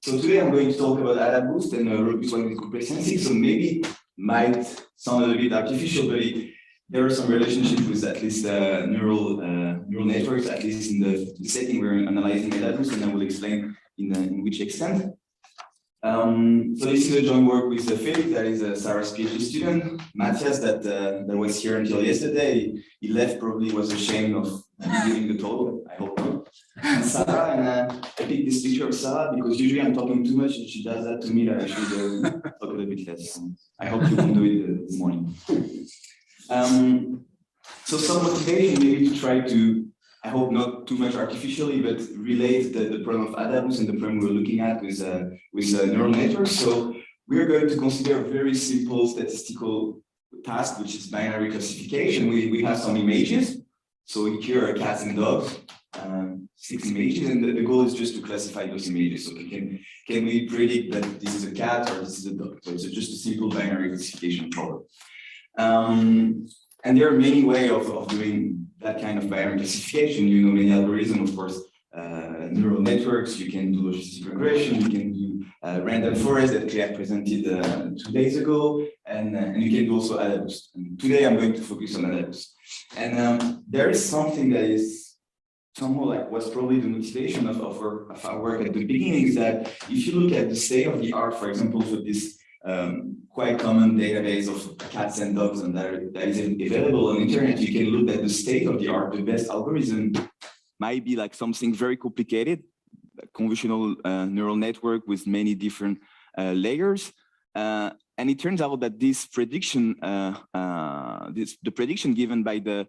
So today I'm going to talk about Adaboost and work with one with complex sensing. So maybe might sound a little bit artificial, but there are some relationship with at least neural networks, at least in the setting we're analyzing Adaboost, and I will explain in which extent. So this is a joint work with Felix, that is Sarah's PhD student, Matthias, that was here until yesterday. He left, probably was ashamed of giving the talk, I hope not. And Sarah, and I picked this picture of Sarah because usually I'm talking too much and she does that to me, that I should talk a little bit less. I hope you can do it this morning. So some motivation maybe to try to, I hope not too much artificially, but relate the problem of Adaboost and the problem we're looking at with neural networks. So we're going to consider a very simple statistical task, which is binary classification. We have some images. So here are cats and dogs, 6 images, and the goal is just to classify those images. So can we predict that this is a cat or this is a dog? So it's just a simple binary classification problem. And there are many ways of doing that kind of binary classification. You know, many algorithms, of course, neural networks, you can do logistic regression, you can do random forest that Claire presented 2 days ago, and you can do also Adaboost. And today I'm going to focus on Adaboost. And there is something that is somehow like was probably the motivation of our work at the beginning, is that if you look at the state of the art, for example, for this quite common database of cats and dogs and that is available on the internet, you can look at the state of the art. The best algorithm might be like something very complicated, a convolutional neural network with many different layers. And it turns out that this prediction, the prediction given by the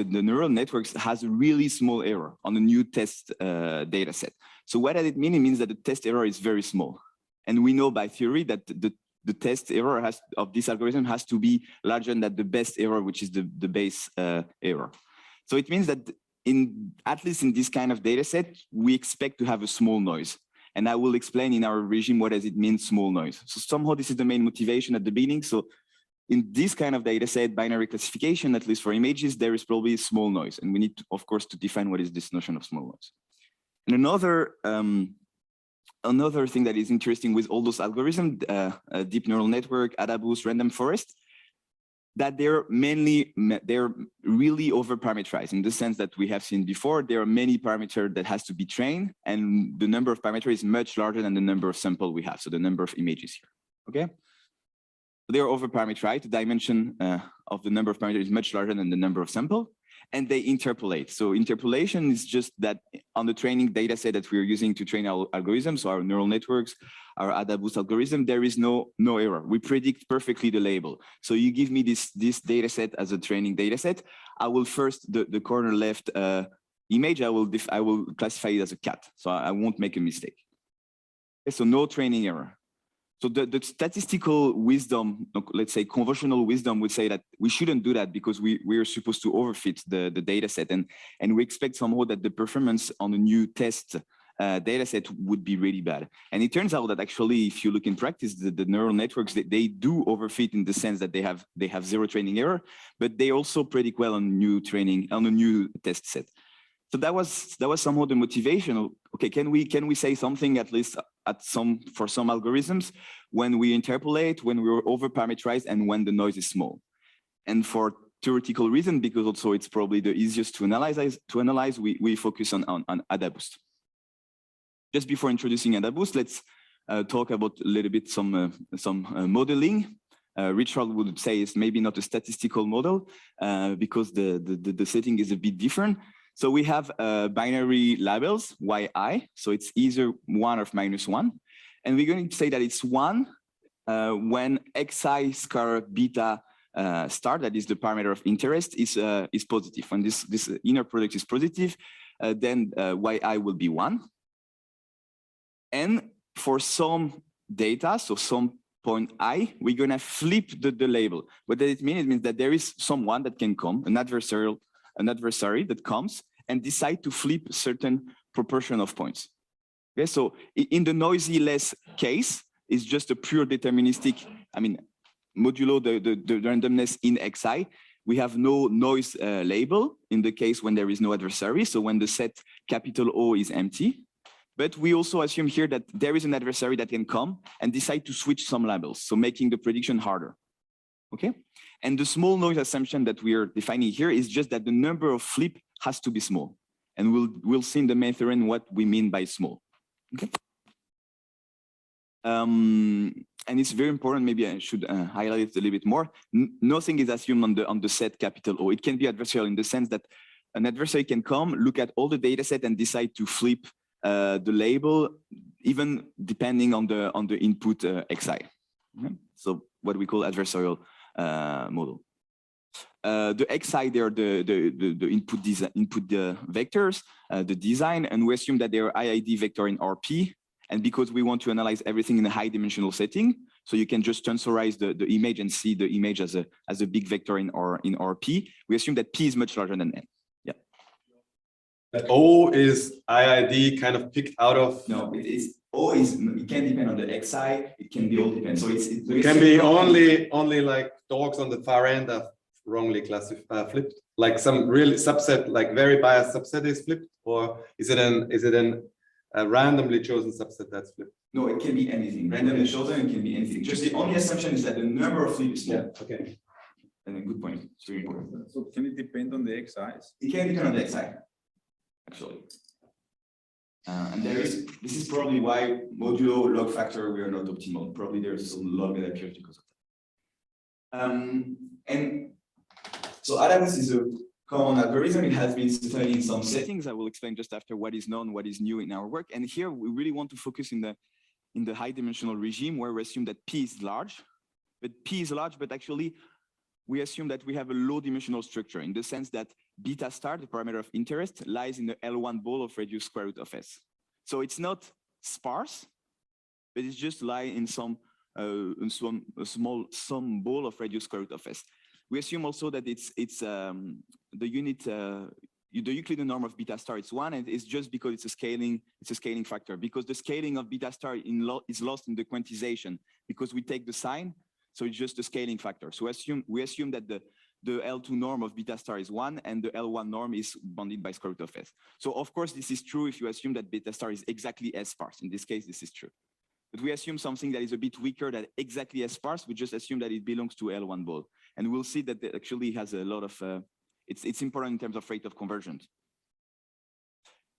neural networks has a really small error on a new test data set. So what does it mean? It means that the test error is very small. And we know by theory that the test error of this algorithm has to be larger than the best error, which is the base error. So it means that at least in this kind of data set, we expect to have a small noise. And I will explain in our regime what does it mean, small noise. So somehow this is the main motivation at the beginning. So in this kind of data set, binary classification, at least for images, there is probably small noise. And we need to, of course, to define what is this notion of small noise. And another thing that is interesting with all those algorithms, deep neural network, Adaboost, random forest, that they're really overparameterized in the sense that we have seen before. There are many parameters that has to be trained, and the number of parameters is much larger than the number of samples we have. So the number of images here, okay? They are overparameterized. The dimension of the number of parameters is much larger than the number of samples, and they interpolate. So interpolation is just that on the training data set that we are using to train our algorithms, so our neural networks, our Adaboost algorithm, there is no error. We predict perfectly the label. So you give me this data set as a training data set. I will first, the corner left image, I will classify it as a cat. So I won't make a mistake. Okay, so no training error. So the statistical wisdom, let's say convolutional wisdom, would say that we shouldn't do that because we are supposed to overfit the data set, and we expect somehow that the performance on a new test data set would be really bad. And it turns out that actually, if you look in practice, the neural networks, they do overfit in the sense that they have zero training error, but they also predict well on new training, on a new test set. So that was somehow the motivation. Okay, can we say something at least for some algorithms when we interpolate, when we're overparameterized, and when the noise is small? And for theoretical reason, because also it's probably the easiest to analyze, we focus on Adaboost. Just before introducing Adaboost, let's talk about a little bit some modeling. Richard would say it's maybe not a statistical model because the setting is a bit different. So we have binary labels, yi, so it's either 1 or -1. And we're going to say that it's 1 when xi scar beta star, that is the parameter of interest, is positive. When this inner product is positive, then yi will be 1. And for some data, so some point I, we're going to flip the label. What does it mean? It means that there is someone that can come, an adversary that comes and decide to flip a certain proportion of points. Okay, so in the noisy less case, it's just a pure deterministic, I mean, modulo the randomness in xi, we have no noise label in the case when there is no adversary. So when the set capital O is empty. But we also assume here that there is an adversary that can come and decide to switch some labels, so making the prediction harder. Okay? And the small noise assumption that we are defining here is just that the number of flip has to be small. And we'll see in the main theorem what we mean by small. Okay? And it's very important, maybe I should highlight it a little bit more. Nothing is assumed on the set capital O. It can be adversarial in the sense that an adversary can come, look at all the data set and decide to flip the label, even depending on the input xi. Okay? So what we call adversarial model. The xi, they are the input vectors, the design, and we assume that they are IID vector in RP. And because we want to analyze everything in a high dimensional setting, so you can just tensorize the image and see the image as a big vector in RP, we assume that P is much larger than N. Yeah. That O is IID kind of picked out of. No, O is, it can depend on the xi, it can be all depend. So it can be only like dogs on the far end are wrongly classified, flipped, like some really subset, like very biased subset is flipped, or is it an a randomly chosen subset that's flipped? No, it can be anything. Randomly chosen, it can be anything. Just the only assumption is that the number of flips is small. Yeah, okay. And a good point. It's very important. So can it depend on the xi's? It can depend on the xi, actually. And this is probably why modulo log factor we are not optimal. Probably there's some log that appears because of that. And so Adaboost is a common algorithm. It has been studied in some settings. I will explain just after what is known, what is new in our work. And here we really want to focus in the high dimensional regime where we assume that P is large. But P is large, but actually we assume that we have a low dimensional structure in the sense that beta star, the parameter of interest, lies in the L1 ball of radius square root of S. So it's not sparse, but it's just lie in some small ball of radius square root of S. We assume also that it's the unit, the Euclidean norm of beta star is 1, and it's just because it's a scaling factor, because the scaling of beta star is lost in the quantization because we take the sign, so it's just a scaling factor. So we assume that the L2 norm of beta star is 1 and the L1 norm is bounded by square root of S. So of course this is true if you assume that beta star is exactly as sparse. In this case, this is true. But we assume something that is a bit weaker than exactly as sparse. We just assume that it belongs to L1 ball. And we'll see that it actually has a lot of, it's important in terms of rate of convergence.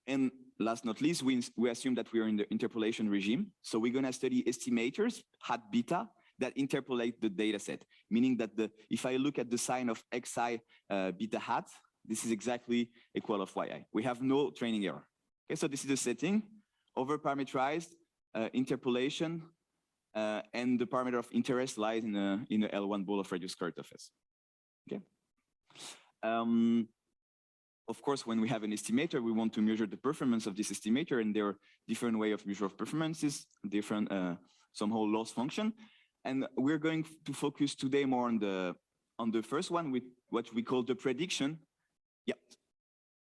And last not least, we assume that we are in the interpolation regime. So we're gonna study estimators, hat beta, that interpolate the data set, meaning that if I look at the sign of xi beta hat, this is exactly equal of yi. We have no training error. Okay, so this is the setting, overparameterized, interpolation, and the parameter of interest lies in the L1 ball of radius square root of S. Okay. Of course, when we have an estimator, we want to measure the performance of this estimator, and there are different ways of measure of performances, different somehow loss function. And we're going to focus today more on the first one with what we call the prediction. Yeah.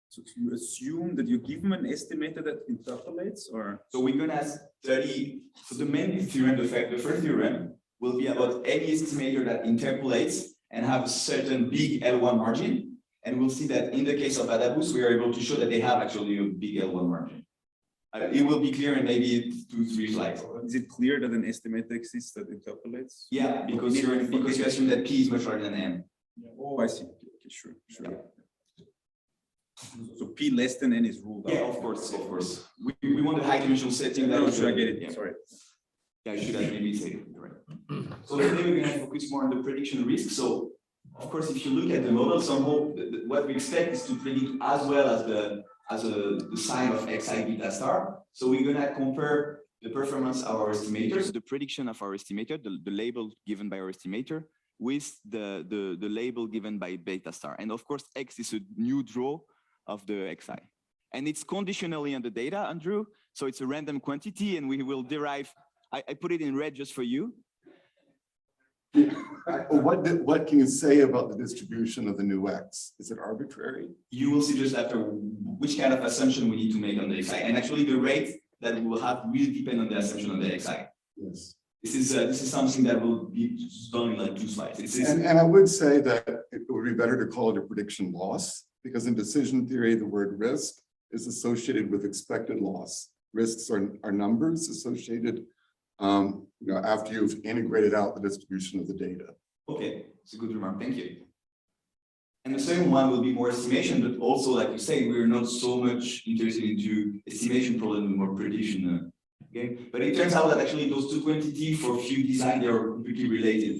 So you assume that you give them an estimator that interpolates, or? So we're gonna study, so the main theorem, the first theorem will be about any estimator that interpolates and have a certain big L1 margin. And we'll see that in the case of Adaboost, we are able to show that they have actually a big L1 margin. It will be clear in maybe 2-3 slides. Is it clear that an estimator exists that interpolates? Yeah, because you assume that P is much larger than N. Yeah. Oh, I see. Okay, sure. Yeah. So P less than N is ruled out. Yeah, of course. We want a high dimensional setting. No, should I get it? Yeah. Sorry. Yeah, I should have maybe say it. Right. So today we're going to focus more on the prediction risk. So, of course, if you look at the model, somehow what we expect is to predict as well as the sign of xi beta star. So we're going to compare the performance of our estimators, the prediction of our estimator, the label given by our estimator, with the label given by beta star. And of course, X is a new draw of the xi. And it's conditionally on the data, Andrew. So it's a random quantity, and we will derive, I put it in red just for you. What can you say about the distribution of the new X? Is it arbitrary? You will see just after which kind of assumption we need to make on the xi. And actually the rate that we will have will depend on the assumption on the xi. Yes. This is something that will be done in like 2 slides. And I would say that it would be better to call it a prediction loss, because in decision theory, the word risk is associated with expected loss, risks are numbers associated, after you've integrated out the distribution of the data. Okay, it's a good remark. Thank you. And the second one will be more estimation, but also, like you say, we're not so much interested into estimation problem, more prediction. Okay, but it turns out that actually those two quantities for few design, they are completely related.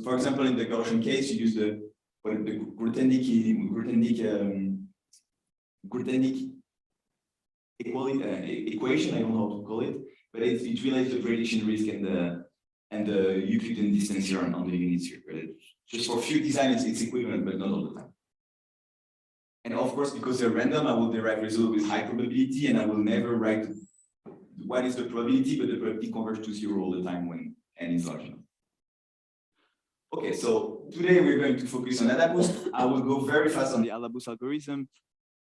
For example, in the Gaussian case, you use the Grothendieck equation. I don't know how to call it, but it relates the prediction risk and the Euclidean distance here on the units here. Just for few designs, it's equivalent, but not all the time. And of course, because they're random, I will derive result with high probability, and I will never write what is the probability, but the probability converges to 0 all the time when n is large enough. Okay, so today we're going to focus on Adaboost. I will go very fast on the Adaboost algorithm,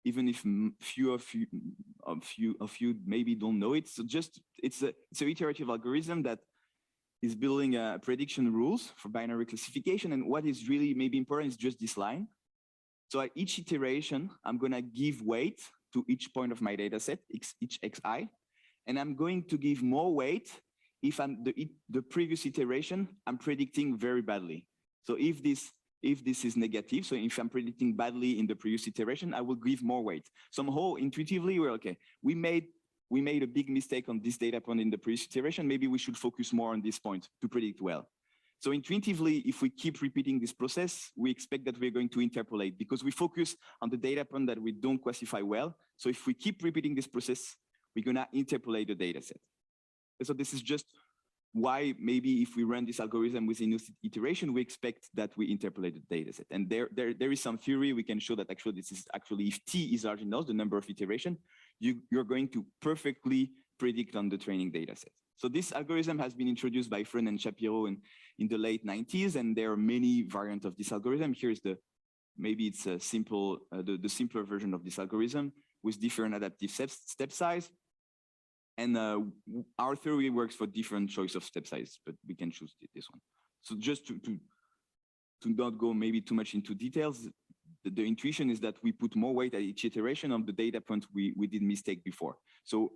even if few of you maybe don't know it. So just it's an iterative algorithm that is building prediction rules for binary classification. And what is really maybe important is just this line. So at each iteration, I'm going to give weight to each point of my data set, each xi, and I'm going to give more weight if the previous iteration I'm predicting very badly. So if this is negative, so if I'm predicting badly in the previous iteration, I will give more weight. Somehow intuitively we're okay. We made a big mistake on this data point in the previous iteration. Maybe we should focus more on this point to predict well. So intuitively, if we keep repeating this process, we expect that we're going to interpolate because we focus on the data point that we don't classify well. So if we keep repeating this process, we're gonna interpolate the data set. So this is just why maybe if we run this algorithm within each iteration, we expect that we interpolate the data set. And there is some theory we can show that actually this is actually if t is large enough, the number of iteration, you're going to perfectly predict on the training data set. So this algorithm has been introduced by Freund and Shapiro in the late 90s, and there are many variants of this algorithm. Here's maybe it's a simple, the simpler version of this algorithm with different adaptive step size. And our theory works for different choice of step size, but we can choose this one. So just to not go maybe too much into details, the intuition is that we put more weight at each iteration of the data point we did mistake before. So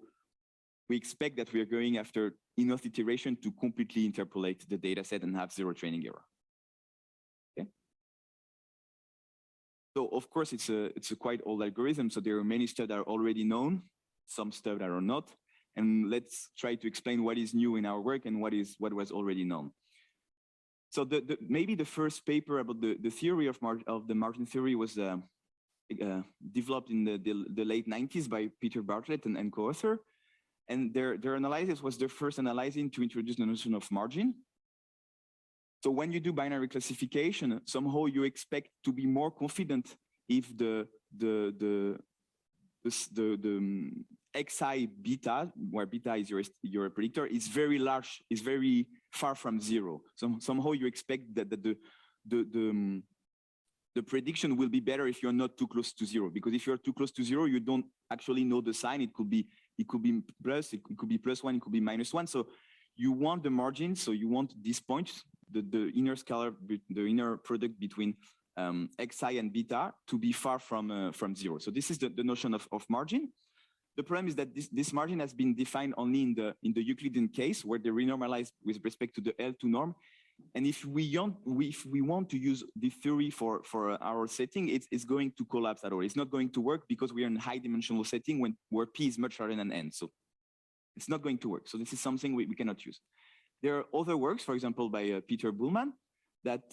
we expect that we are going after enough iteration to completely interpolate the data set and have 0 training error. Okay. So of course it's a quite old algorithm. So there are many stuff that are already known, some stuff that are not. And let's try to explain what is new in our work and what was already known. So maybe the first paper about the theory of the margin theory was developed in the late 90s by Peter Bartlett and co-author. And their analysis was the first analyzing to introduce the notion of margin. So when you do binary classification, somehow you expect to be more confident if the xi beta, where beta is your predictor, is very large, is very far from 0. So somehow you expect that the prediction will be better if you're not too close to 0, because if you're too close to 0, you don't actually know the sign. It could be plus, it could be +1, it could be -1. So you want the margin, so you want this point, the inner scalar, the inner product between xi and beta to be far from 0. So this is the notion of margin. The problem is that this margin has been defined only in the Euclidean case, where they renormalize with respect to the L2 norm. And if we want to use the theory for our setting, it's going to collapse at all. It's not going to work because we are in a high dimensional setting where P is much larger than N. So it's not going to work. So this is something we cannot use. There are other works, for example, by Peter Bullman, that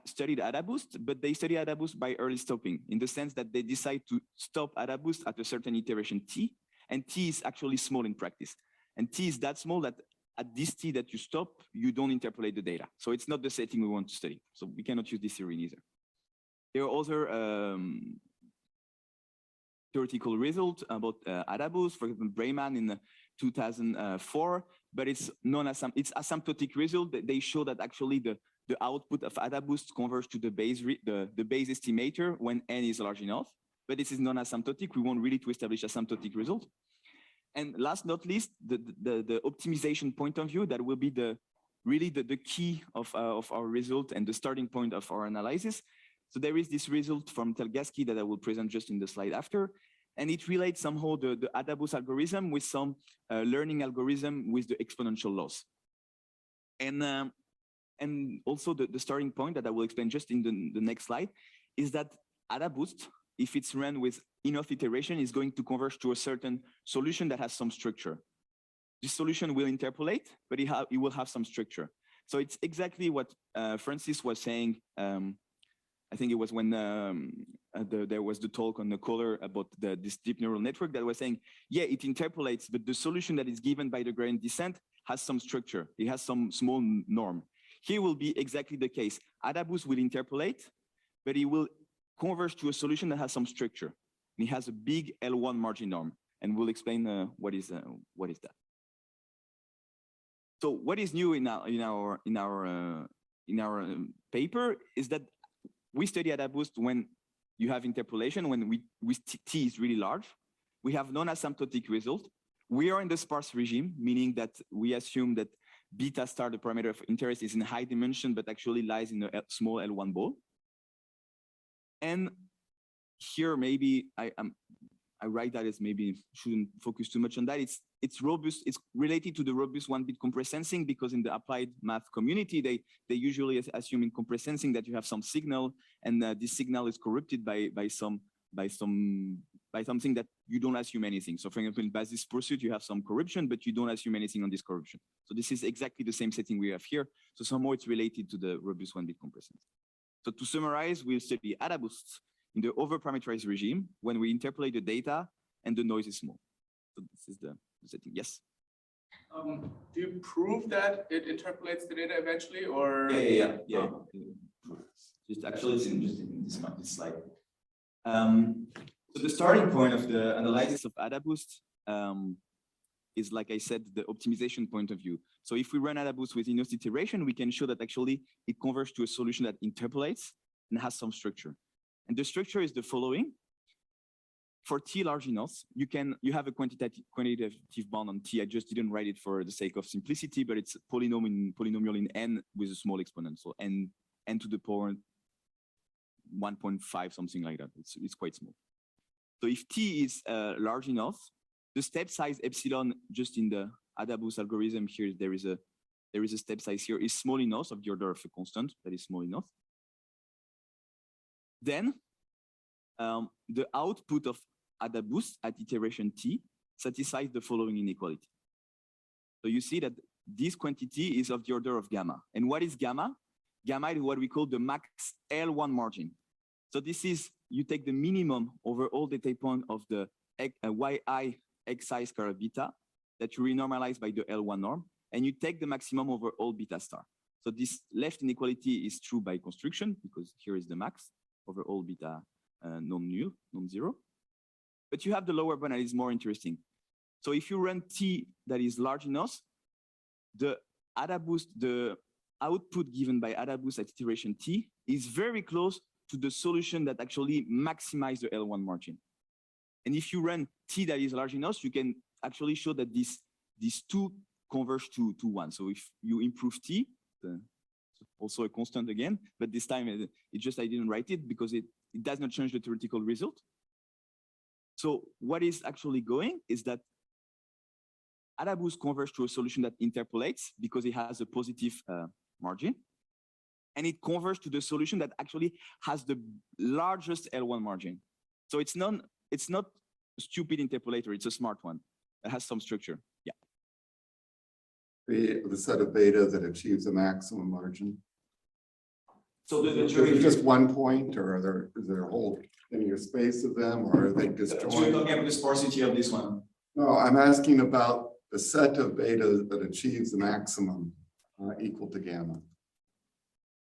studied Adaboost, but they study Adaboost by early stopping, in the sense that they decide to stop Adaboost at a certain iteration t, and t is actually small in practice. And t is that small that at this t that you stop, you don't interpolate the data. So it's not the setting we want to study. So we cannot use this theory either. There are other theoretical results about Adaboost, for example, Brayman in 2004, but it's asymptotic result. They show that actually the output of Adaboost converges to the base estimator when n is large enough, but this is non-asymptotic. We want really to establish asymptotic result. And last not least, the optimization point of view, that will be really the key of our result and the starting point of our analysis. So there is this result from Telgatsky that I will present just in the slide after. and it relates somehow the Adaboost algorithm with some learning algorithm with the exponential loss. And also the starting point that I will explain just in the next slide is that Adaboost, if it's run with enough iteration, is going to converge to a certain solution that has some structure. This solution will interpolate, but it will have some structure. So it's exactly what Francis was saying. I think it was when there was the talk on the caller about this deep neural network that was saying, yeah, it interpolates, but the solution that is given by the gradient descent has some structure. It has some small norm. Here will be exactly the case. Adaboost will interpolate, but it will converge to a solution that has some structure. And it has a big L1 margin norm, and we'll explain what is that. So what is new in our paper is that we study Adaboost when you have interpolation, when T is really large. We have non-asymptotic result. We are in the sparse regime, meaning that we assume that beta star, the parameter of interest, is in high dimension, but actually lies in a small L1 ball. And here, maybe I write that as maybe shouldn't focus too much on that. It's robust. It's related to the robust one-bit compressed sensing, because in the applied math community, they usually assume in compressed sensing that you have some signal, and this signal is corrupted by something that you don't assume anything. So for example, in basis pursuit, you have some corruption, but you don't assume anything on this corruption. So this is exactly the same setting we have here. So somehow it's related to the robust one-bit compressed sensing. So to summarize, we'll study Adaboost in the overparameterized regime when we interpolate the data and the noise is small. So this is the setting. Yes. Do you prove that it interpolates the data eventually, or? Yeah. Just actually, it's just in this slide. So the starting point of the analysis of Adaboost is, like I said, the optimization point of view. So if we run Adaboost with enough iteration, we can show that actually it converges to a solution that interpolates and has some structure. And the structure is the following. For T large enough, you have a quantitative bound on T. I just didn't write it for the sake of simplicity, but it's polynomial in N with a small exponent. So N to the power 1.5, something like that. It's quite small. So if T is large enough, the step size epsilon, just in the Adaboost algorithm here, there is a step size here, is small enough, of the order of a constant that is small enough. Then the output of Adaboost at iteration T satisfies the following inequality. So you see that this quantity is of the order of gamma. And what is gamma? Gamma is what we call the max L1 margin. So this is, you take the minimum over all data points of the yi xi square beta that you renormalize by the L1 norm, and you take the maximum over all beta star. So this left inequality is true by construction, because here is the max over all beta non-zero. But you have the lower bound that is more interesting. So if you run T that is large enough, the Adaboost, the output given by Adaboost at iteration T is very close to the solution that actually maximizes the L1 margin. And if you run T that is large enough, you can actually show that these two converge to one. So if you improve T, also a constant again, but this time I didn't write it because it does not change the theoretical result. So what is actually going is that Adaboost converges to a solution that interpolates because it has a positive margin, and it converges to the solution that actually has the largest L1 margin. So it's not a stupid interpolator, it's a smart one that has some structure. Yeah. The set of beta that achieves a maximum margin. So is it just one point, or is there a whole linear space of them, or are they disjoint? So you're talking about the sparsity of this one? No, I'm asking about the set of beta that achieves the maximum equal to gamma.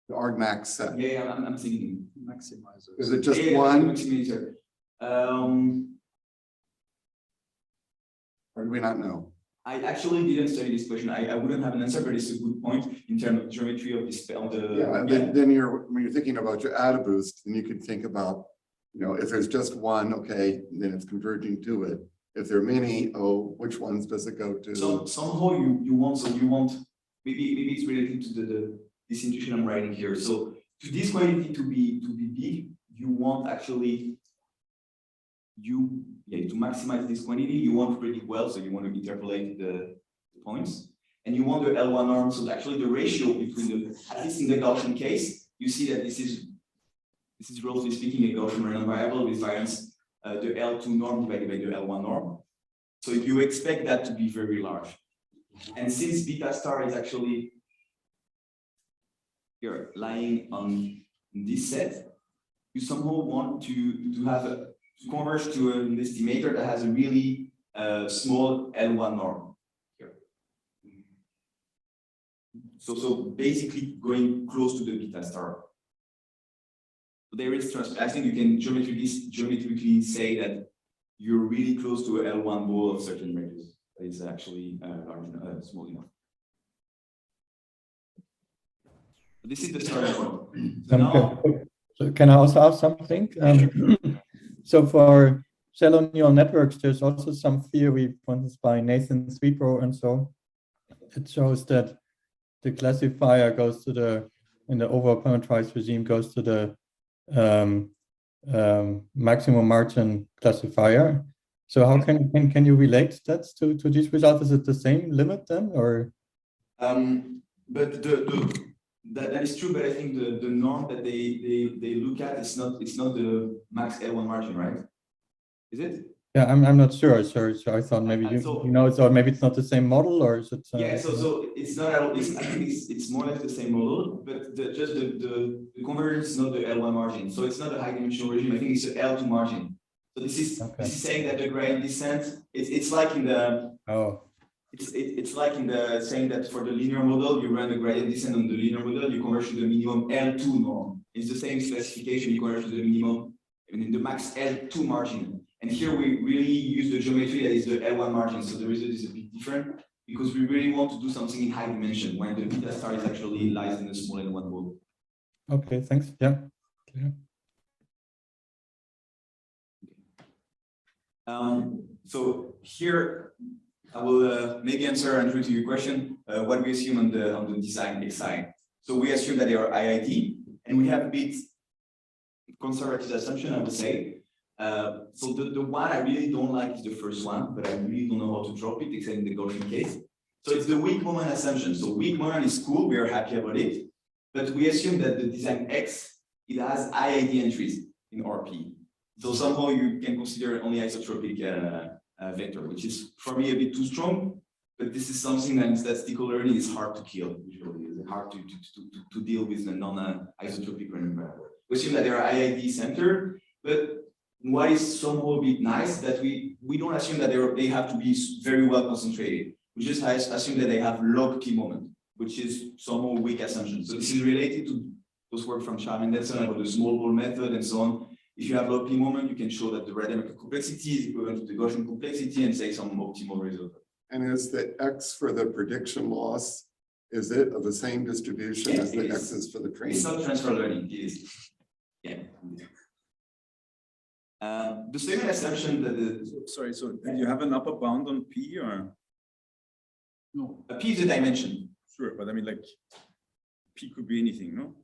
The argmax set. Yeah, I'm thinking. Maximizer. Is it just one? Maximizer. Or do we not know? I actually didn't study this question. I wouldn't have an answer, but it's a good point in terms of geometry of this. Then when you're thinking about your Adaboost, then you could think about, if there's just one, okay, then it's converging to it. If there are many, which ones does it go to? So somehow you want maybe it's related to this intuition I'm writing here. So to this quantity to be big, you want actually to maximize this quantity, you want to predict well, so you want to interpolate the points, and you want the L1 norm. So actually, the ratio between the, at least in the Gaussian case, you see that this is roughly speaking a Gaussian random variable with variance the L2 norm divided by the L1 norm. So you expect that to be very large. And since beta star is actually here lying on this set, you somehow want to have to converge to an estimator that has a really small L1 norm here. So basically going close to the beta star. There is, I think you can geometrically say that you're really close to an L1 ball of certain ranges. That is actually small enough. This is the starting point. So now, so can I also ask something? So for shallow neural networks, there's also some theory, for instance, by Nathan Sweetbro and so. It shows that the classifier goes to the, in the overparameterized regime, goes to the maximum margin classifier. So how can you relate that to these results? Is it the same limit then, or? But that is true, but I think the norm that they look at is not the max L1 margin, right? Is it? Yeah, I'm not sure. So I thought maybe you know, so maybe it's not the same model, or is it? Yeah, so it's not. I think it's more or less the same model, but just the convergence is not the L1 margin. So it's not a high dimensional regime. I think it's the L2 margin. So this is saying that the gradient descent. It's like in the. Oh. It's like in the saying that for the linear model, you run the gradient descent on the linear model, you converge to the minimum L2 norm. It's the same specification, you converge to the minimum, and in the max L2 margin. And here we really use the geometry that is the L1 margin. So the result is a bit different because we really want to do something in high dimension where the beta star is actually lies in the small L1 ball. Okay, thanks. Yeah. Clear. So here I will maybe answer, Andrew, to your question, what we assume on the design ESI. So we assume that they are IID, and we have a bit conservative assumption, I would say. So the one I really don't like is the first one, but I really don't know how to drop it, except in the Gaussian case. So it's the weak moment assumption. So weak moment is cool, we are happy about it, but we assume that the design X, it has IID entries in RP. So somehow you can consider only isotropic vector, which is for me a bit too strong, but this is something that in statistical learning is hard to kill, usually. It's hard to deal with the non-isotropic random variable. We assume that they are IID centered, but what is somehow a bit nice that we don't assume that they have to be very well concentrated. We just assume that they have log p moment, which is somehow weak assumption. So this is related to those work from Charles Mendelssohn about the small ball method and so on. If you have log p moment, you can show that the radical complexity is equivalent to the Gaussian complexity and say some optimal result. And is the X for the prediction loss, is it of the same distribution as the X's for the training? It's not transfer learning, it is. Yeah. The second assumption that Sorry, so do you have an upper bound on P or? No. P is a dimension. Sure, but I mean like P could be anything, no?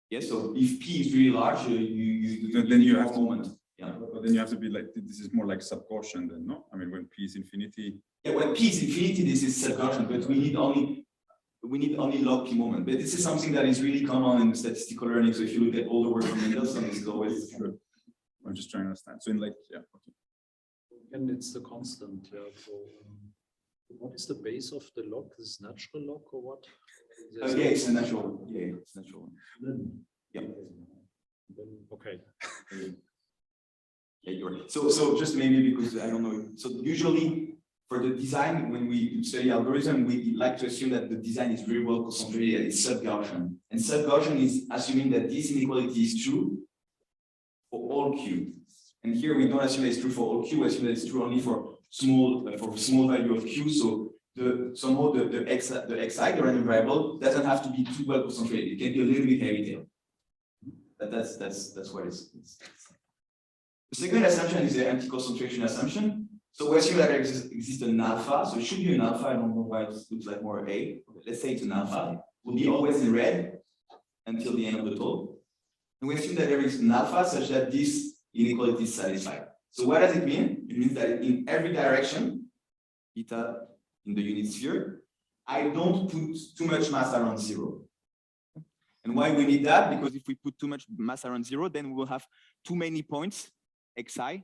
Yes, so if P is really large, then you have moment. Yeah. But then you have to be like, this is more like sub-Gaussian then, no? I mean, when P is infinity. Yeah, when P is infinity, this is sub-Gaussian, but we need only log P moment. But this is something that is really common in statistical learning. So if you look at all the work from Mendelssohn, this is always. Sure. I'm just trying to understand. So in like, yeah. Okay. And it's the constant. Yeah. So what is the base of the log? Is this natural log or what? Yeah, it's a natural. Yeah, it's natural. Yeah. Okay. Yeah, you're right. So just maybe because I don't know. So usually for the design, when we study algorithm, we like to assume that the design is very well concentrated. It's sub-Gaussian, and sub-Gaussian is assuming that this inequality is true for all Q. And here we don't assume that it's true for all Q. We assume that it's true only for small value of Q. So somehow the xi, the random variable, doesn't have to be too well concentrated. It can be a little bit heavy tail. But that's what it is. The second assumption is the anti-concentration assumption. So we assume that there exists an alpha. So it should be an alpha. I don't know why it looks like more A. Okay, let's say it's an alpha. It will be always in red until the end of the talk. And we assume that there is an alpha such that this inequality is satisfied. So what does it mean? it means that in every direction, beta in the unit sphere, I don't put too much mass around 0. And why we need that? Because if we put too much mass around 0, then we will have too many points, xi,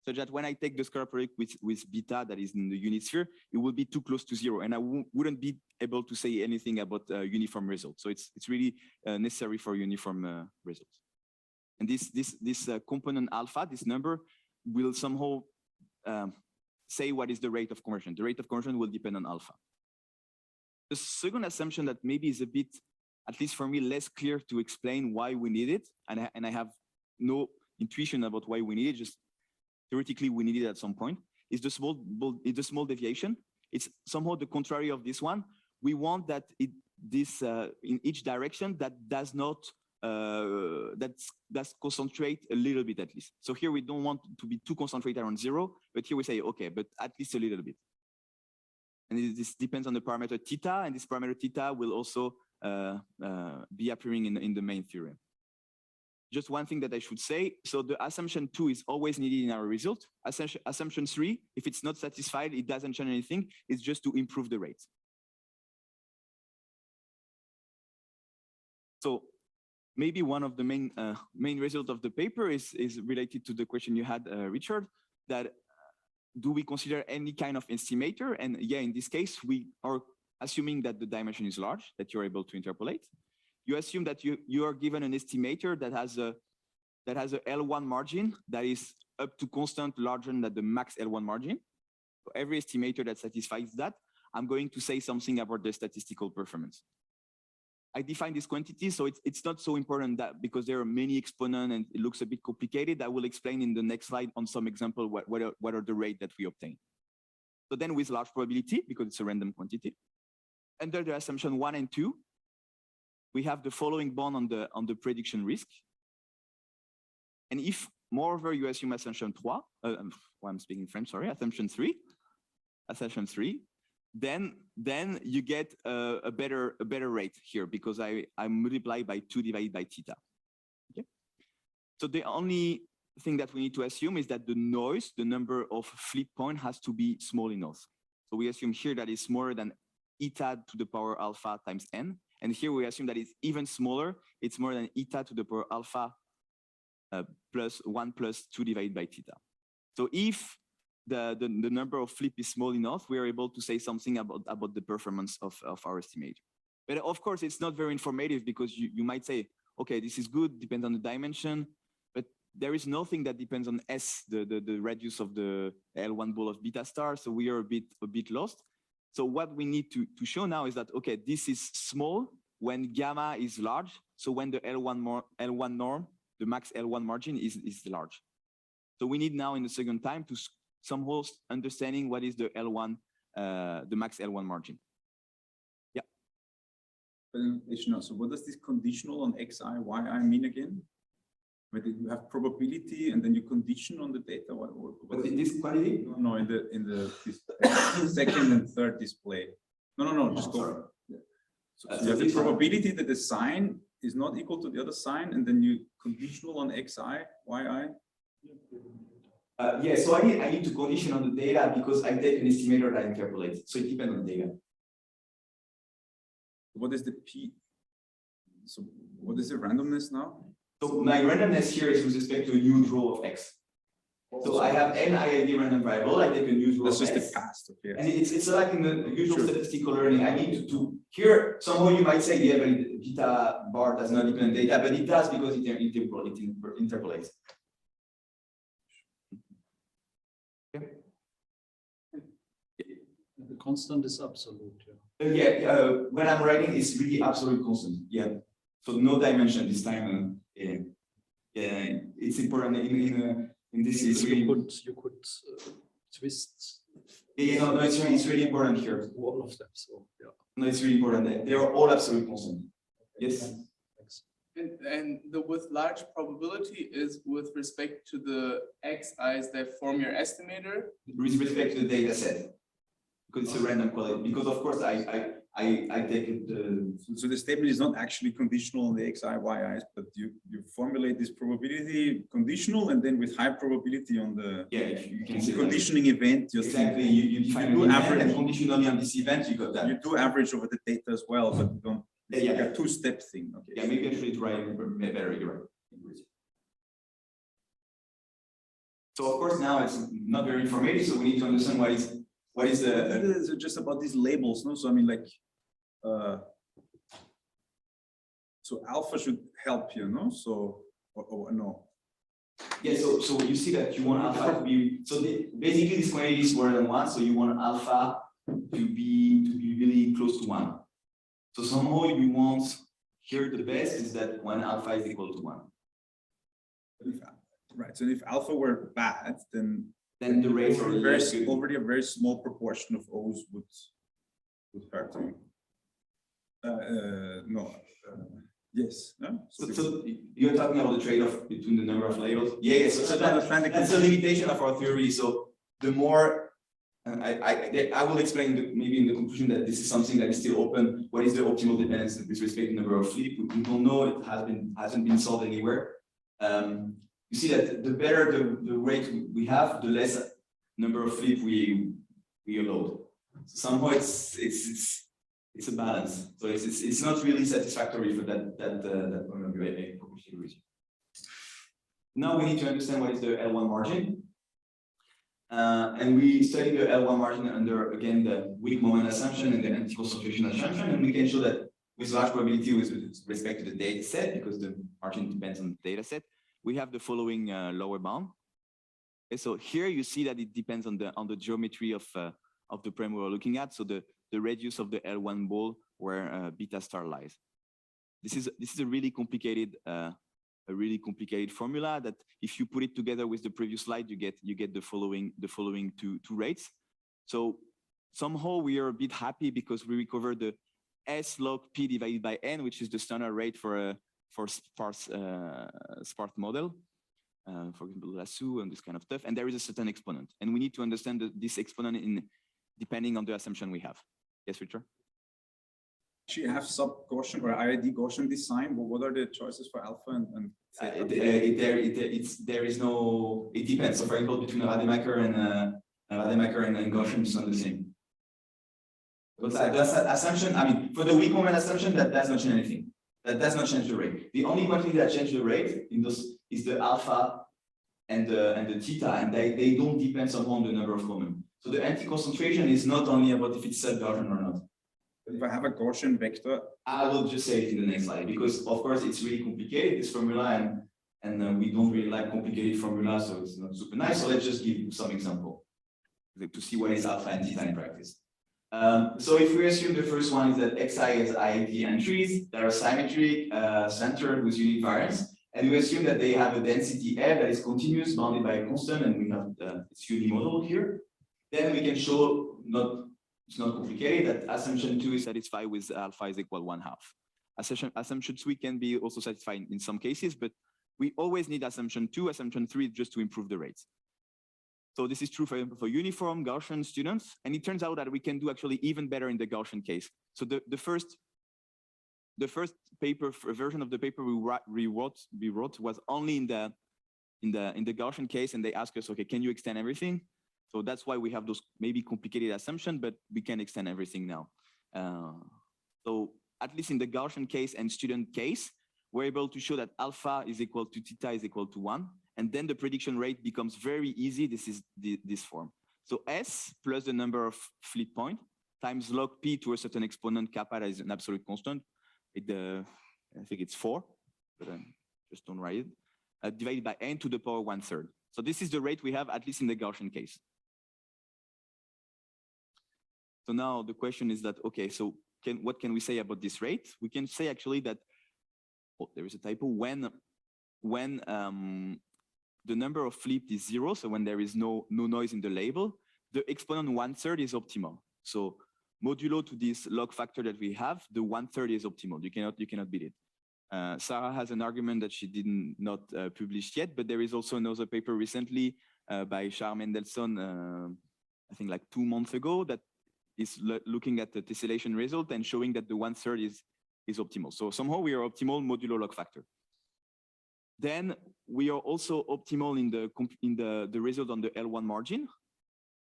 such that when I take the square product with beta that is in the unit sphere, it will be too close to 0, and I wouldn't be able to say anything about uniform results. So it's really necessary for uniform results. And this component alpha, this number, will somehow say what is the rate of conversion. The rate of conversion will depend on alpha. The second assumption that maybe is a bit, at least for me, less clear to explain why we need it, and I have no intuition about why we need it, just theoretically we need it at some point, is the small deviation. It's somehow the contrary of this one. We want that in each direction that does not that's concentrate a little bit at least. So here we don't want to be too concentrated around 0, but here we say okay, but at least a little bit. And this depends on the parameter theta, and this parameter theta will also be appearing in the main theorem. Just one thing that I should say, so the assumption 2 is always needed in our result. Assumption 3, if it's not satisfied, it doesn't change anything, it's just to improve the rate. So maybe one of the main results of the paper is related to the question you had, Richard, that do we consider any kind of estimator? And yeah, in this case, we are assuming that the dimension is large, that you're able to interpolate. You assume that you are given an estimator that has a L1 margin that is up to constant larger than the max L1 margin. For every estimator that satisfies that, I'm going to say something about the statistical performance. I define this quantity, so it's not so important that because there are many exponents and it looks a bit complicated. I will explain in the next slide on some example what are the rate that we obtain. So then with large probability, because it's a random quantity, under the assumption 1 and 2, we have the following bound on the prediction risk. And if moreover you assume assumption 3, I'm speaking French, sorry, assumption 3, then you get a better rate here because I multiply by 2 divided by theta. Okay. So the only thing that we need to assume is that the noise, the number of flip point, has to be small enough. So we assume here that it's smaller than eta to the power alpha times n, and here we assume that it's even smaller. It's more than eta to the power alpha plus 1 plus 2 divided by theta. So if the number of flip is small enough, we are able to say something about the performance of our estimator. But of course, it's not very informative because you might say, okay, this is good, depends on the dimension, but there is nothing that depends on S, the radius of the L1 ball of beta star, so we are a bit lost. So what we need to show now is that, okay, this is small when gamma is large, so when the L1 norm, the max L1 margin is large. So we need now in the second time to somehow understanding what is the L1, the max L1 margin. Yeah. So what does this conditional on xi, yi mean again? Where you have probability and then you condition on the data. What in this quantity? No, in the second and third display. No, just go. So you have the probability that the sign is not equal to the other sign, and then you conditional on xi, yi. Yeah, so I need to condition on the data because I take an estimator that interpolates. So it depends on the data. What is the P? So what is the randomness now? So my randomness here is with respect to a new draw of x. So I have n IID random variable. I take a new draw. That's of just x. the past. Okay. And it's like in the usual statistical learning. I need to here somehow you might say, yeah, but beta bar does not depend on data, but it does because it interpolates. The constant is absolute. When I'm writing, it's really absolute constant. Yeah. So no dimension this time. It's important in this. It's really, you could twist. No, it's really important here. All of them. So yeah. No, it's really important. They are all absolute constant. Yes. And the with large probability is with respect to the xi's that form your estimator? With respect to the data set. Because it's a random quality. Because of course I I take it. So the statement is not actually conditional on the xi, yi's, but you formulate this probability conditional, and then with high probability on the You can say conditioning event. Exactly. You define an event and conditionally on this event, you got that. You do average over the data as well, but you don't. It's like a two-step thing. Okay. Yeah, maybe I should try better. You're right. So of course now it's not very informative, so we need to understand what is the. It's just about these labels, no? So I mean, like, so alpha should help you, no? So or no. Yeah. So you see that you want alpha to be basically this quantity is smaller than 1, so you want alpha to be really close to 1. So somehow you want here the best is that when alpha is equal to 1. Right. So if alpha were bad, then the rates are already a very small proportion of O's would hurt you. No. Yes. No? So you're talking about the trade-off between the number of labels. Yeah. So that's the limitation of our theory. So the more I will explain maybe in the conclusion that this is something that is still open. What is the optimal dependence with respect to number of flip? We don't know. It hasn't been solved anywhere. You see that the better the rate we have, the less number of flip we allow. So somehow it's a balance. So it's not really satisfactory for that point of view. Now we need to understand what is the L1 margin. And we study the L1 margin under, again, the weak moment assumption and the anti-concentration assumption. And we can show that with large probability with respect to the data set, because the margin depends on the data set, we have the following lower bound. Okay, so here you see that it depends on the geometry of the parameter we're looking at. So the radius of the L1 ball where beta star lies. This is a really complicated formula that if you put it together with the previous slide, you get the following two rates. So somehow we are a bit happy because we recover the S log P divided by N, which is the standard rate for sparse model, for example, lasso and this kind of stuff. And there is a certain exponent, and we need to understand this exponent depending on the assumption we have. Yes, Richard? Actually, have sub-Gaussian or IID Gaussian design. What are the choices for alpha and theta? There is no. It depends. So, for example, between Rademacher and Gaussian, it's not the same. But that's an assumption. I mean, for the weak moment assumption, that does not change anything. That does not change the rate. The only quantity that changes the rate in those is the alpha and the theta, and they don't depend somehow on the number of moments. So the anti-concentration is not only about if it's sub-Gaussian or not. If I have a Gaussian vector, I will just say it in the next slide, because of course it's really complicated, this formula, and we don't really like complicated formulas, so it's not super nice. So let's just give some example to see what is alpha and theta in practice. So if we assume the first one is that Xi has IID entries that are symmetric, centered with unique variance, and we assume that they have a density F that is continuous, bounded by a constant, and we have its unimodal here, then we can show it's not complicated that assumption 2 is satisfied with alpha is equal 1/2. Assumption 3 can be also satisfied in some cases, but we always need assumption 2, assumption 3 just to improve the rates. So this is true for uniform Gaussian students, and it turns out that we can do actually even better in the Gaussian case. So the first paper version of the paper we wrote was only in the Gaussian case, and they asked us, okay, can you extend everything? So that's why we have those maybe complicated assumptions, but we can extend everything now. So at least in the Gaussian case and student case, we're able to show that alpha is equal to theta is equal to 1. And then the prediction rate becomes very easy. This is this form. So S plus the number of flip point times log P to a certain exponent, kappa that is an absolute constant. I think it's 4, but just don't write it. Divided by N to the power 1/3. So this is the rate we have, at least in the Gaussian case. So now the question is that, okay, so what can we say about this rate? We can say actually that, oh, there is a typo, when the number of flip is 0, so when there is no noise in the label, the exponent 1/3 is optimal. So modulo to this log factor that we have, the 1/3 is optimal. You cannot beat it. Sarah has an argument that she not published yet, but there is also another paper recently by Charles Mendelssohn, I think like 2 months ago, that is looking at the tessellation result and showing that the 1/3 is optimal. So somehow we are optimal modulo log factor. Then we are also optimal in the result on the L1 margin,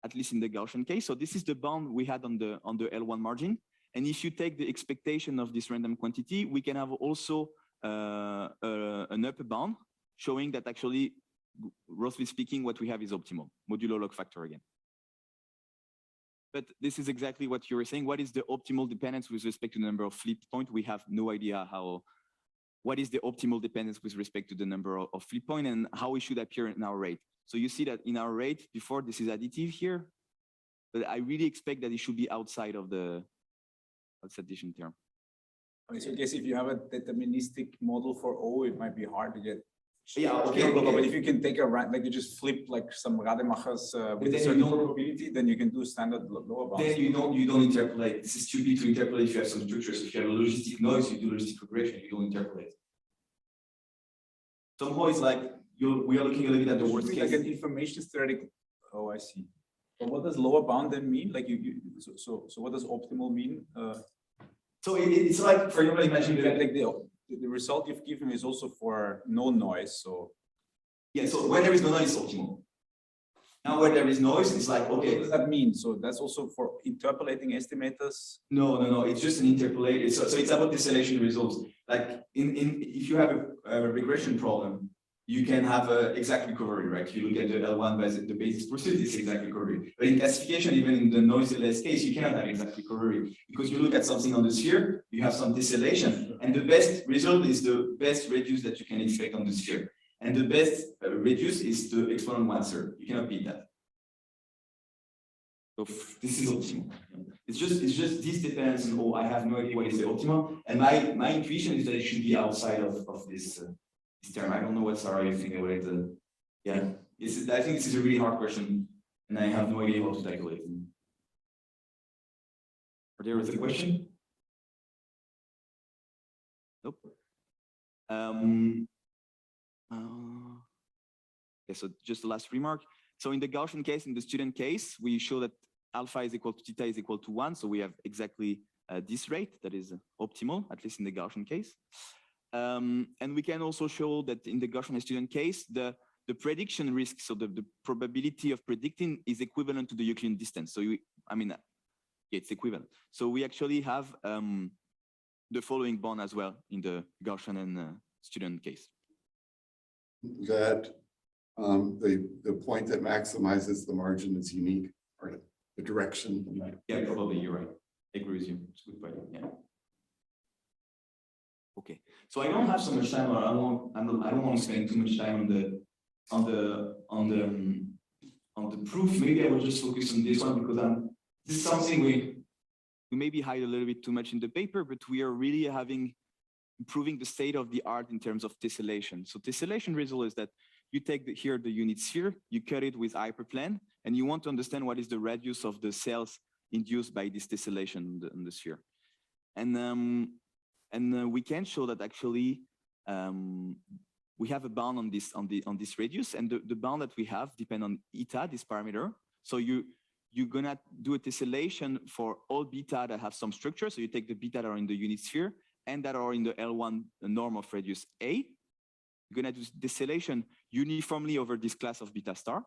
at least in the Gaussian case. So this is the bound we had on the L1 margin. And if you take the expectation of this random quantity, we can have also an upper bound showing that actually, roughly speaking, what we have is optimal, modulo log factor again. But this is exactly what you were saying. What is the optimal dependence with respect to the number of flip points? We have no idea what is the optimal dependence with respect to the number of flip points and how it should appear in our rate. So you see that in our rate before, this is additive here, but I really expect that it should be outside of the addition term. Okay, so I guess if you have a deterministic model for O, it might be hard to get. Yeah, okay. But if you can take like you just flip like some Rademachers with a certain probability, then you can do standard lower bounds. Then you don't interpolate. This is stupid to interpolate if you have some structures. If you have a logistic noise, you do logistic regression, you don't interpolate. Somehow it's like we are looking a little bit at the worst case. Like an information theoretic. Oh, I see. But what does lower bound then mean? Like so what does optimal mean? So it's like, for example, imagine like the result you've given is also for no noise. So yeah, so when there is no noise, it's optimal. Now when there is noise, it's like, okay. What does that mean? So that's also for interpolating estimators? No. It's just an interpolator. So it's about tessellation results. Like if you have a regression problem, you can have an exact recovery, right? You look at the L1 by the basis pursuit, it's exact recovery. But in classification, even in the noiseless case, you cannot have exact recovery because you look at something on the sphere, you have some tessellation, and the best result is the best radius that you can expect on the sphere. And the best radius is the exponent 1/3. You cannot beat that. So this is optimal. It's just this depends on, oh, I have no idea what is the optimal. And my intuition is that it should be outside of this term. I don't know what Sarah you think about it. Yeah, I think this is a really hard question, and I have no idea how to tackle it. Are there a question? Nope. Okay, so just the last remark. So in the Gaussian case, in the student case, we show that alpha is equal to theta is equal to 1. So we have exactly this rate that is optimal, at least in the Gaussian case. And we can also show that in the Gaussian student case, the prediction risk, so the probability of predicting is equivalent to the Euclidean distance. So it's equivalent. So we actually have the following bond as well in the Gaussian and student case. That the point that maximizes the margin is unique, or the direction. Yeah, probably you're right. I agree with you. It's a good point. Yeah. Okay, so I don't have so much time, or I don't want to spend too much time on the proof. Maybe I will just focus on this one because this is something we maybe hide a little bit too much in the paper, but we are really improving the state of the art in terms of tessellation. So tessellation result is that you take here the unit sphere, you cut it with hyperplane, and you want to understand what is the radius of the cells induced by this tessellation in the sphere. And we can show that actually we have a bound on this radius, and the bound that we have depend on eta, this parameter. So you're gonna do a tessellation for all beta that have some structure. So you take the beta that are in the unit sphere and that are in the L1 norm of radius A. You're gonna do tessellation uniformly over this class of beta star.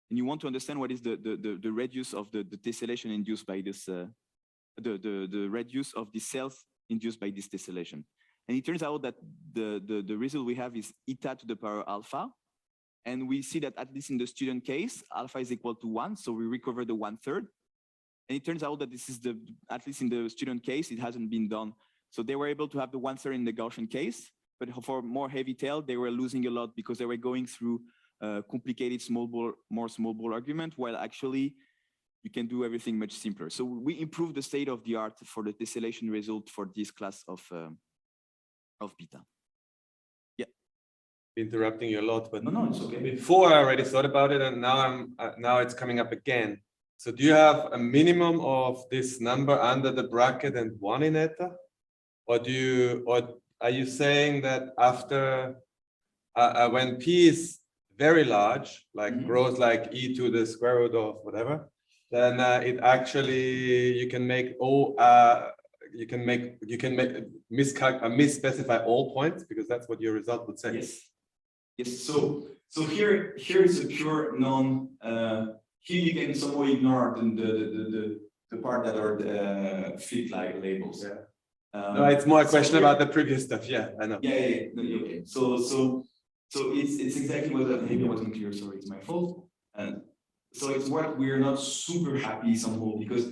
And you want to understand what is the radius of the tessellation induced by this, the radius of the cells induced by this tessellation. And it turns out that the result we have is eta to the power alpha. And we see that at least in the student case, alpha is equal to 1. So we recover the 1/3. And it turns out that this is at least in the student case, it hasn't been done. So they were able to have the 1/3 in the Gaussian case, but for more heavy tail, they were losing a lot because they were going through complicated more small ball argument, while actually you can do everything much simpler. So we improve the state of the art for the tessellation result for this class of beta. Yeah. Interrupting you a lot, but no, it's okay. Before I already thought about it, and now it's coming up again. So do you have a minimum of this number under the bracket and 1 in eta, or are you saying that after when p is very large, like grows like e to the square root of whatever, then it actually you can make misspecify all points because that's what your result would say. Yes. Yes. So here is a pure non. Here you can somehow ignore the part that are the fit like labels. Yeah. No, it's more a question about the previous stuff. Yeah, I know. Yeah. No, okay. So it's exactly what maybe I wasn't clear. Sorry, it's my fault. And so it's what we're not super happy somehow because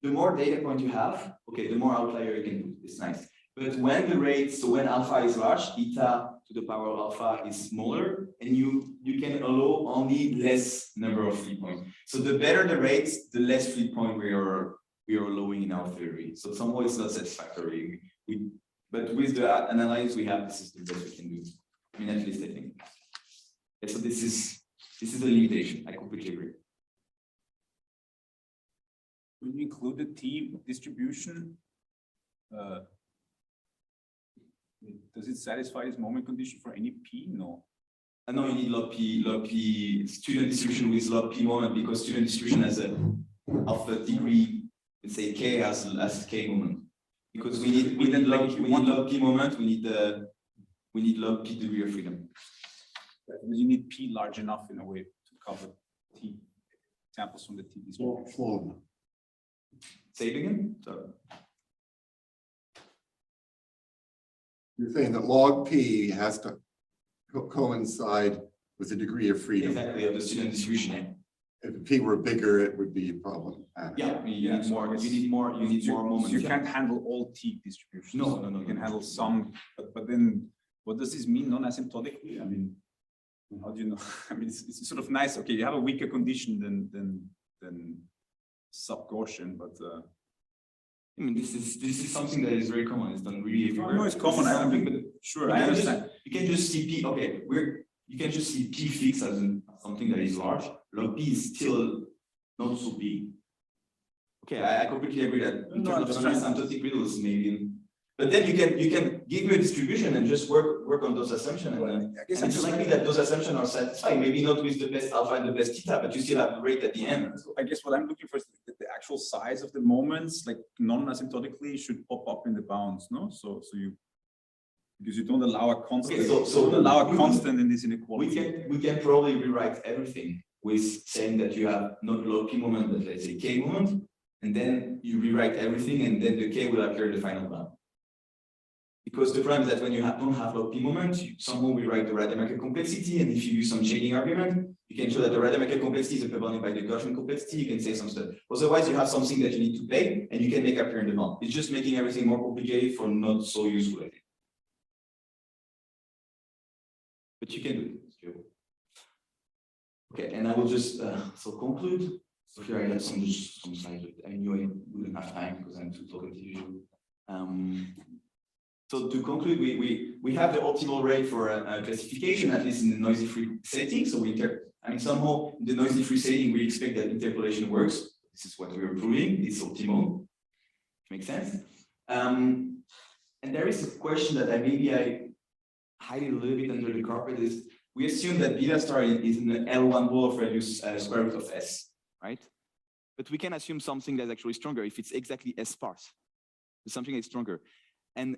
the more data point you have, okay, the more outlier you can do. It's nice. But when the rates, so when alpha is large, eta to the power of alpha is smaller, and you can allow only less number of fleet points. So the better the rates, the less fleet point we are allowing in our theory. So somehow it's not satisfactory. But with the analysis we have, this is the best we can do. I mean, at least I think. Yeah, so this is a limitation. I completely agree. When you include the T distribution, does it satisfy this moment condition for any P? No. No, you need log P student distribution with log P moment because student distribution has a alpha degree, let's say K has K moment. Because we need log P moment, we need log P degree of freedom. You need P large enough in a way to cover T samples from the T distribution. Say it again. Sorry. You're saying that log P has to coincide with the degree of freedom. Exactly, of the student distribution. If P were bigger, it would be a problem. Yeah, you need more. You need more moments. You can't handle all T distributions. No. You can handle some, but then what does this mean non-asymptotically? I mean, how do you know? I mean, it's sort of nice. Okay, you have a weaker condition than sub-Gaussian, but I mean, this is something that is very common. It's done really everywhere. No, it's common. I mean, but sure, I understand. You can just see P. Okay, you can just see P fixed as something that is large. Log P is still not so big. Okay, I completely agree that in terms of asymptotic riddles, maybe. But then you can give you a distribution and just work on those assumptions. And it's likely that those assumptions are satisfied. Maybe not with the best alpha and the best theta, but you still have the rate at the end. So I guess what I'm looking for is the actual size of the moments, like non-asymptotically, should pop up in the bounds, no? So you, because you don't allow a constant. Okay, so don't allow a constant in this inequality. We can probably rewrite everything with saying that you have not log P moment, but let's say K moment, and then you rewrite everything, and then the K will appear in the final bound. Because the problem is that when you don't have log P moment, you somehow rewrite the Rademacher complexity, and if you use some shading argument, you can show that the Rademacher complexity is bounded by the Gaussian complexity. You can say some stuff. Otherwise, you have something that you need to pay, and you can make appear in the bound. It's just making everything more complicated for not so useful, I think. But you can do it. Okay, and I will just so conclude. So here I have some slides, but I knew I wouldn't have time because I'm too talkative usually. So to conclude, we have the optimal rate for classification, at least in the noisy-free setting. So somehow in the noisy-free setting, we expect that interpolation works. This is what we are proving. It's optimal. Makes sense. And there is a question that I hide it a little bit under the carpet. Is we assume that beta star is in the L1 ball of radius square root of S, right? But we can assume something that's actually stronger if it's exactly S sparse. It's something that's stronger. And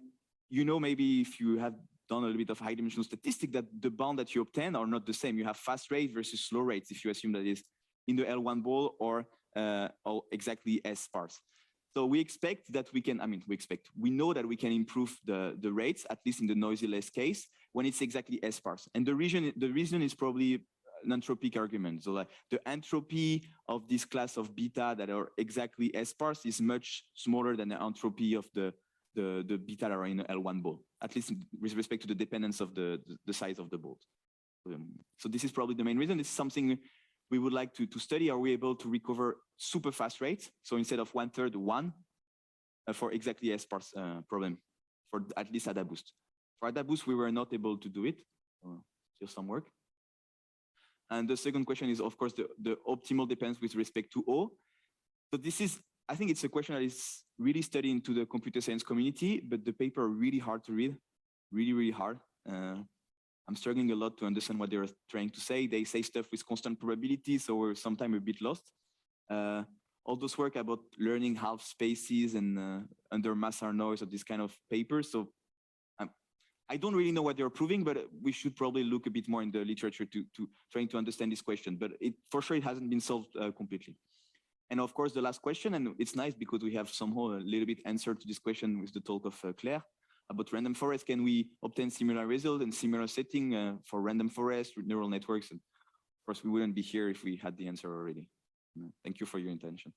you know, maybe if you have done a little bit of high dimensional statistic, that the bound that you obtain are not the same. You have fast rate versus slow rates if you assume that it's in the L1 ball or exactly S sparse. So we expect that we can, we know that we can improve the rates, at least in the noisy-less case, when it's exactly S sparse. And the reason is probably an entropic argument. So like the entropy of this class of beta that are exactly S sparse is much smaller than the entropy of the beta that are in the L1 ball, at least with respect to the dependence of the size of the ball. So this is probably the main reason. This is something we would like to study. Are we able to recover super fast rates? So instead of 1/3, 1 for exactly S sparse problem for at least Adaboost. For Adaboost, we were not able to do it. Still some work. And the second question is, of course, the optimal depends with respect to O. So this is, I think it's a question that is really studied into the computer science community, but the paper are really hard to read, really hard. I'm struggling a lot to understand what they're trying to say. They say stuff with constant probability, so we're sometimes a bit lost. all those work about learning half spaces and under massar noise or this kind of papers. So I don't really know what they're proving, but we should probably look a bit more in the literature to trying to understand this question. But for sure, it hasn't been solved completely. And of course, the last question, and it's nice because we have somehow a little bit answer to this question with the talk of Claire about random forest. Can we obtain similar results and similar setting for random forest with neural networks? And of course, we wouldn't be here if we had the answer already. Thank you for your attention.